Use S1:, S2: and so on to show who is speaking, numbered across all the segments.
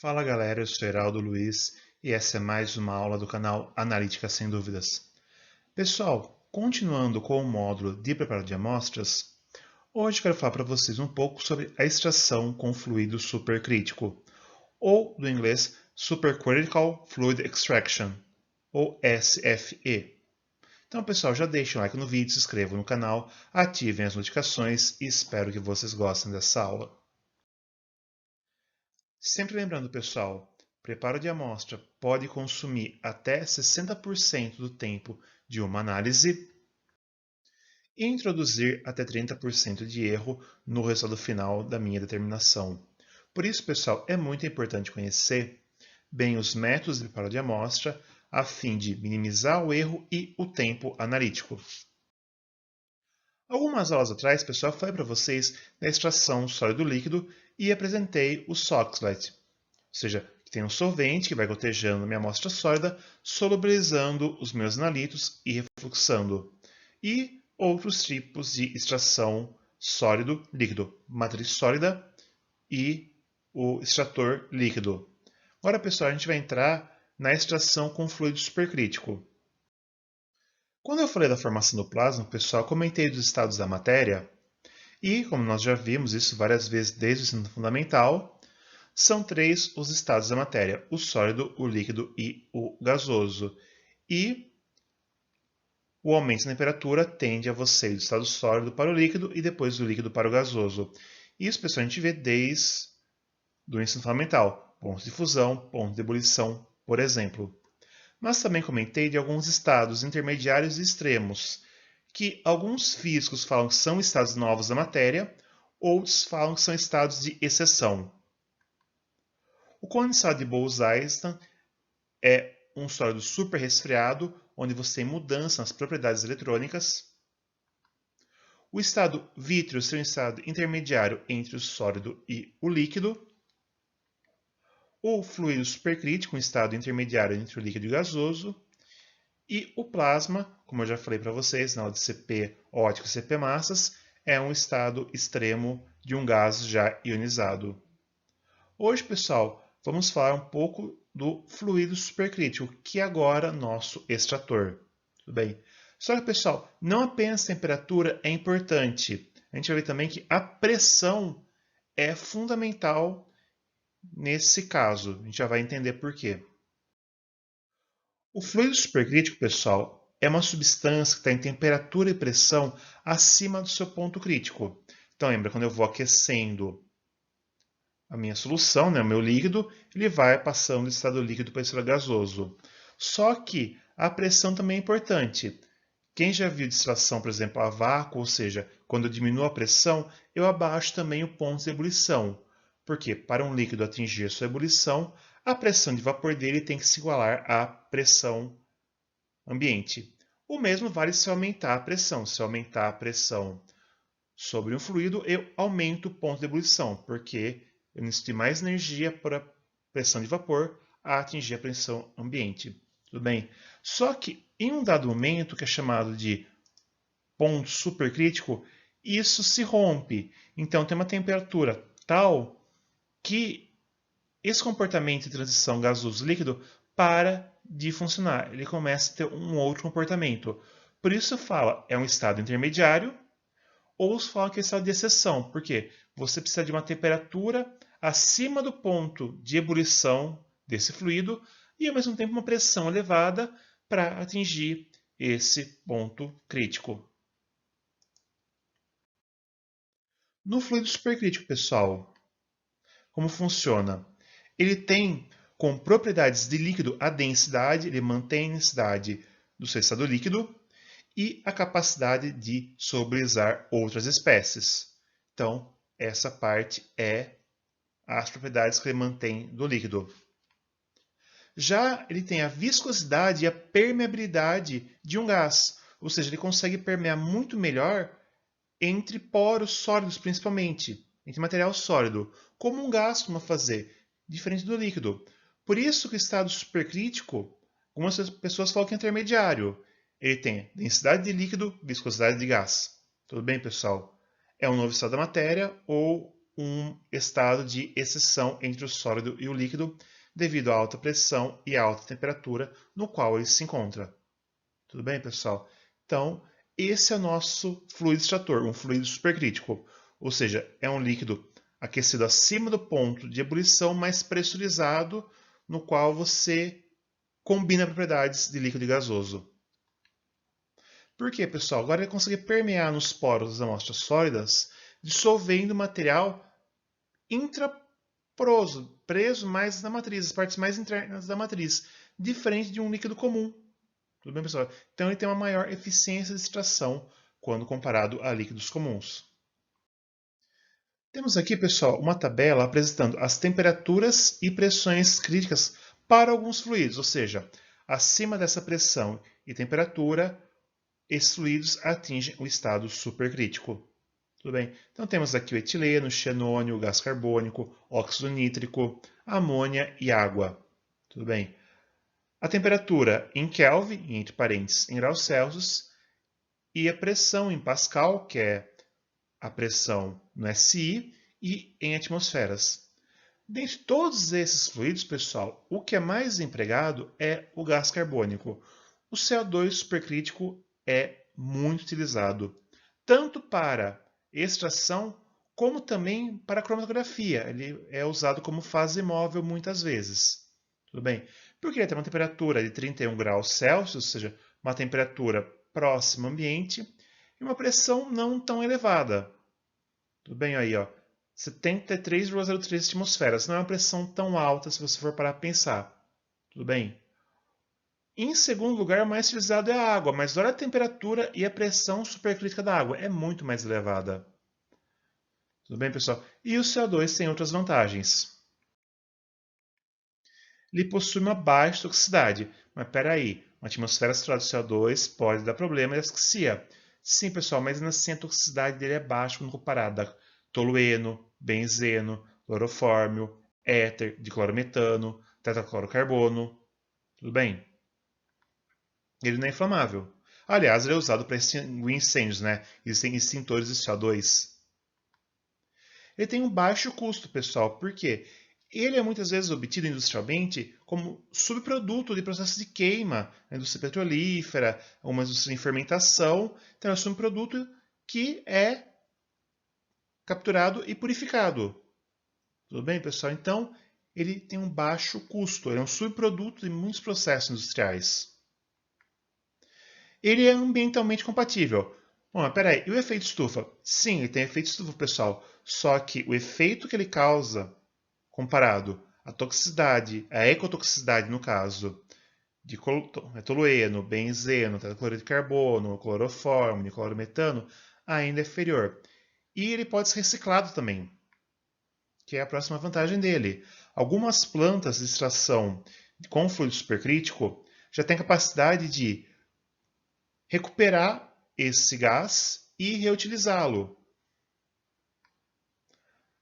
S1: Fala galera, eu sou Heraldo Luiz e essa é mais uma aula do canal Analítica Sem Dúvidas. Pessoal, continuando com o módulo de preparo de amostras, hoje quero falar para vocês um pouco sobre a extração com fluido supercrítico, ou do inglês Supercritical Fluid Extraction, ou SFE. Então pessoal, já deixem um like no vídeo, se inscrevam no canal, ativem as notificações e espero que vocês gostem dessa aula. Sempre lembrando, pessoal, preparo de amostra pode consumir até 60% do tempo de uma análise e introduzir até 30% de erro no resultado final da minha determinação. Por isso, pessoal, é muito importante conhecer bem os métodos de preparo de amostra a fim de minimizar o erro e o tempo analítico. Algumas aulas atrás, pessoal, eu falei para vocês da extração sólido-líquido e apresentei o Soxhlet, ou seja, tem um solvente que vai gotejando minha amostra sólida, solubilizando os meus analitos e refluxando. E outros tipos de extração sólido-líquido, matriz sólida e o extrator líquido. Agora, pessoal, a gente vai entrar na extração com fluido supercrítico. Quando eu falei da formação do plasma, pessoal, comentei dos estados da matéria, e como nós já vimos isso várias vezes desde o ensino fundamental, são três os estados da matéria: o sólido, o líquido e o gasoso. E o aumento da temperatura tende a você ir do estado sólido para o líquido e depois do líquido para o gasoso. Isso, pessoal, a gente vê desde o ensino fundamental, pontos de fusão, pontos de ebulição, por exemplo. Mas também comentei de alguns estados intermediários e extremos, que alguns físicos falam que são estados novos da matéria, outros falam que são estados de exceção. O condensado de Bose-Einstein é um sólido super resfriado, onde você tem mudança nas propriedades eletrônicas. O estado vítreo é um estado intermediário entre o sólido e o líquido. O fluido supercrítico, um estado intermediário entre o líquido e o gasoso. E o plasma, como eu já falei para vocês na aula de CP ótico e CP massas, é um estado extremo de um gás já ionizado. Hoje, pessoal, vamos falar um pouco do fluido supercrítico, que é agora nosso extrator. Tudo bem? Só que, pessoal, não apenas a temperatura é importante. A gente vai ver também que a pressão é fundamental nesse caso. A gente já vai entender por quê. O fluido supercrítico, pessoal, é uma substância que está em temperatura e pressão acima do seu ponto crítico. Então, lembra, quando eu vou aquecendo a minha solução, né, o meu líquido, ele vai passando do estado líquido para o estado gasoso. Só que a pressão também é importante. Quem já viu distração, por exemplo, a vácuo, ou seja, quando eu diminuo a pressão, eu abaixo também o ponto de ebulição. Porque para um líquido atingir a sua ebulição, a pressão de vapor dele tem que se igualar à pressão ambiente. O mesmo vale se eu aumentar a pressão. Se eu aumentar a pressão sobre um fluido, eu aumento o ponto de ebulição, porque eu necessito de mais energia para a pressão de vapor a atingir a pressão ambiente. Tudo bem? Só que em um dado momento, que é chamado de ponto supercrítico, isso se rompe. Então tem uma temperatura tal que esse comportamento de transição gasoso-líquido para de funcionar. Ele começa a ter um outro comportamento. Por isso fala, é um estado intermediário, ou se fala que é estado de exceção, porque você precisa de uma temperatura acima do ponto de ebulição desse fluido e ao mesmo tempo uma pressão elevada para atingir esse ponto crítico. No fluido supercrítico, pessoal, como funciona? Ele tem como propriedades de líquido a densidade, ele mantém a densidade do seu estado líquido e a capacidade de solubilizar outras espécies. Então, essa parte é as propriedades que ele mantém do líquido. Já ele tem a viscosidade e a permeabilidade de um gás, ou seja, ele consegue permear muito melhor entre poros sólidos, principalmente, entre material sólido, como um gás costuma fazer, diferente do líquido. Por isso que o estado supercrítico, algumas pessoas falam que é intermediário. Ele tem densidade de líquido, viscosidade de gás. Tudo bem, pessoal? É um novo estado da matéria ou um estado de exceção entre o sólido e o líquido, devido à alta pressão e alta temperatura no qual ele se encontra. Tudo bem, pessoal? Então, esse é o nosso fluido extrator, um fluido supercrítico, ou seja, é um líquido aquecido acima do ponto de ebulição, mas pressurizado, no qual você combina propriedades de líquido e gasoso. Por quê, pessoal? Agora ele consegue permear nos poros das amostras sólidas, dissolvendo o material intraporoso, preso mais na matriz, as partes mais internas da matriz, diferente de um líquido comum. Tudo bem, pessoal? Então ele tem uma maior eficiência de extração quando comparado a líquidos comuns. Temos aqui, pessoal, uma tabela apresentando as temperaturas e pressões críticas para alguns fluidos, ou seja, acima dessa pressão e temperatura, esses fluidos atingem o estado supercrítico. Tudo bem? Então temos aqui o etileno, xenônio, gás carbônico, óxido nítrico, amônia e água. Tudo bem? A temperatura em Kelvin, entre parênteses, em graus Celsius, e a pressão em Pascal, que é a pressão no SI, e em atmosferas. Dentre todos esses fluidos, pessoal, o que é mais empregado é o gás carbônico. O CO2 supercrítico é muito utilizado, tanto para extração como também para cromatografia. Ele é usado como fase móvel muitas vezes. Tudo bem? Porque ele tem uma temperatura de 31 graus Celsius, ou seja, uma temperatura próxima ao ambiente, e uma pressão não tão elevada. Tudo bem aí, ó. 73,03 atmosferas. Não é uma pressão tão alta se você for parar para pensar. Tudo bem? Em segundo lugar, o mais utilizado é a água, mas olha a temperatura e a pressão supercrítica da água. É muito mais elevada. Tudo bem, pessoal? E o CO2 tem outras vantagens. Ele possui uma baixa toxicidade. Mas espera aí, uma atmosfera saturada de CO2 pode dar problema de asfixia. Sim, pessoal, mas ainda assim a toxicidade dele é baixa quando comparada a tolueno, benzeno, clorofórmio, éter de clorometano, tetraclorocarbono. Tudo bem? Ele não é inflamável. Aliás, ele é usado para extinguir incêndios, né? Existem extintores de CO2. Ele tem um baixo custo, pessoal, porque ele é muitas vezes obtido industrialmente como subproduto de processo de queima na indústria petrolífera, uma indústria de fermentação. Então, é um subproduto que é capturado e purificado. Tudo bem, pessoal? Então, ele tem um baixo custo, ele é um subproduto de muitos processos industriais. Ele é ambientalmente compatível. Bom, mas peraí, e o efeito estufa? Sim, ele tem efeito estufa, pessoal. Só que o efeito que ele causa, comparado à toxicidade, à ecotoxicidade, no caso, de tolueno, benzeno, tetracloreto de carbono, clorofórmio, clorometano, ainda é inferior. E ele pode ser reciclado também, que é a próxima vantagem dele. Algumas plantas de extração com fluido supercrítico já têm capacidade de recuperar esse gás e reutilizá-lo.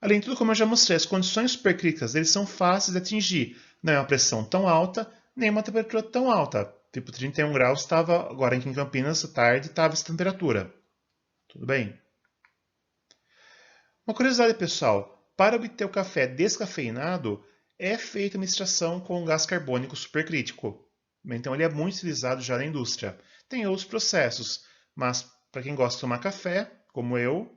S1: Além de tudo, como eu já mostrei, as condições supercríticas deles são fáceis de atingir. Não é uma pressão tão alta, nem uma temperatura tão alta. Tipo, 31 graus estava, agora aqui em Campinas, à tarde, estava essa temperatura. Tudo bem? Uma curiosidade, pessoal. Para obter o café descafeinado, é feita uma extração com gás carbônico supercrítico. Então, ele é muito utilizado já na indústria. Tem outros processos, mas para quem gosta de tomar café, como eu,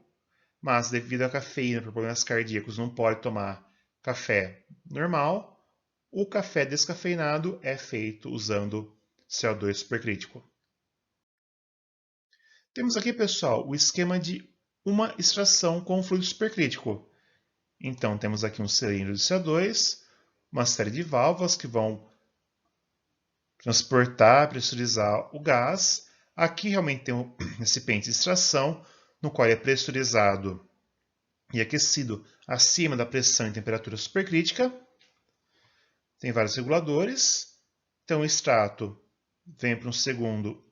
S1: mas devido à cafeína por problemas cardíacos não pode tomar café normal, o café descafeinado é feito usando CO2 supercrítico. Temos aqui, pessoal, o esquema de uma extração com fluido supercrítico. Então, temos aqui um cilindro de CO2, uma série de válvulas que vão transportar, pressurizar o gás. Aqui realmente tem um recipiente de extração, no qual é pressurizado e aquecido acima da pressão e temperatura supercrítica. Tem vários reguladores. Então, o extrato vem para um segundo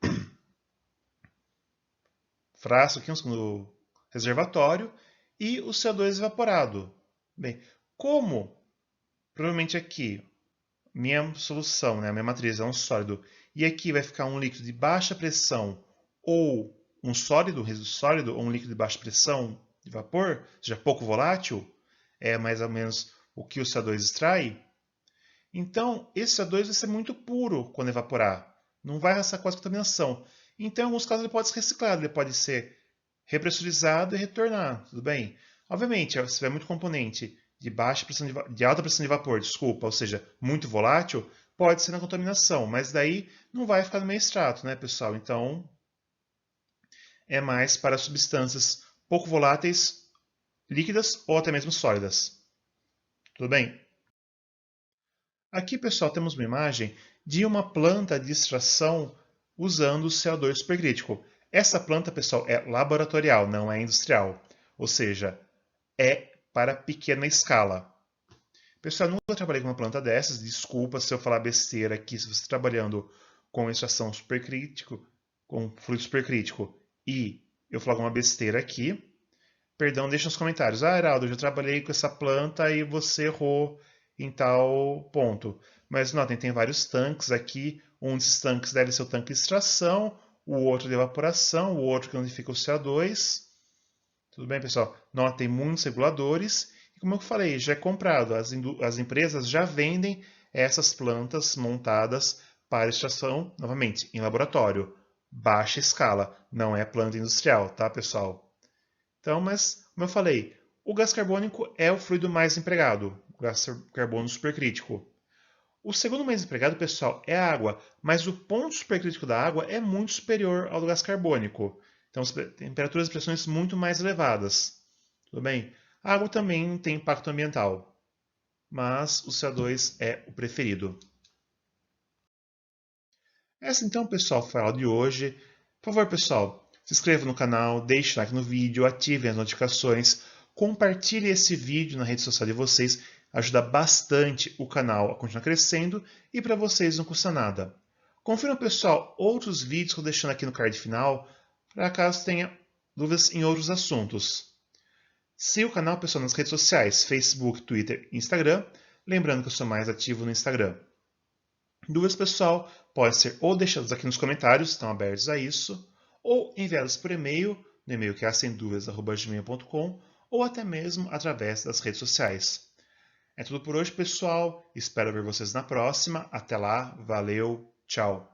S1: frasco, aqui um segundo reservatório, e o CO2 evaporado. Bem, como provavelmente aqui minha solução, né, a minha matriz é um sólido, e aqui vai ficar um líquido de baixa pressão ou um sólido, resíduo sólido, ou um líquido de baixa pressão de vapor, ou seja, pouco volátil, é mais ou menos o que o CO2 extrai, então esse CO2 vai ser muito puro quando evaporar. Não vai arrastar quase contaminação. Então, em alguns casos, ele pode ser reciclado, ele pode ser repressurizado e retornar, tudo bem? Obviamente, se tiver muito componente de alta pressão de vapor, desculpa, ou seja, muito volátil, pode ser na contaminação, mas daí não vai ficar no meio extrato, né, pessoal? Então, é mais para substâncias pouco voláteis, líquidas ou até mesmo sólidas. Tudo bem? Aqui, pessoal, temos uma imagem de uma planta de extração usando CO2 supercrítico. Essa planta, pessoal, é laboratorial, não é industrial. Ou seja, é para pequena escala. Pessoal, eu nunca trabalhei com uma planta dessas. Desculpa se eu falar besteira aqui. Se você está trabalhando com extração supercrítico, com fluido supercrítico, e eu falar alguma besteira aqui, perdão, deixa nos comentários. Ah, Heraldo, eu já trabalhei com essa planta e você errou em tal ponto. Mas notem, tem vários tanques aqui. Um desses tanques deve ser o tanque de extração, o outro de evaporação, o outro que unifica o CO2. Tudo bem, pessoal? Notem muitos reguladores. E como eu falei, já é comprado. As empresas já vendem essas plantas montadas para extração, novamente, em laboratório. Baixa escala, não é planta industrial, tá, pessoal? Então, mas, como eu falei, o gás carbônico é o fluido mais empregado, o gás carbono supercrítico. O segundo mais empregado, pessoal, é a água, mas o ponto supercrítico da água é muito superior ao do gás carbônico. Então, temperaturas e pressões muito mais elevadas. Tudo bem? A água também tem impacto ambiental, mas o CO2 é o preferido. Essa então, pessoal, foi a aula de hoje. Por favor, pessoal, se inscreva no canal, deixe like no vídeo, ativem as notificações, compartilhe esse vídeo na rede social de vocês, ajuda bastante o canal a continuar crescendo e para vocês não custa nada. Confiram, pessoal, outros vídeos que eu estou deixando aqui no card final, para caso tenha dúvidas em outros assuntos. Siga o canal, pessoal, nas redes sociais, Facebook, Twitter e Instagram, lembrando que eu sou mais ativo no Instagram. Dúvidas, pessoal, podem ser ou deixadas aqui nos comentários, estão abertos a isso, ou enviadas por e-mail, no e-mail que é semduvidas@gmail.com, ou até mesmo através das redes sociais. É tudo por hoje, pessoal. Espero ver vocês na próxima. Até lá, valeu, tchau.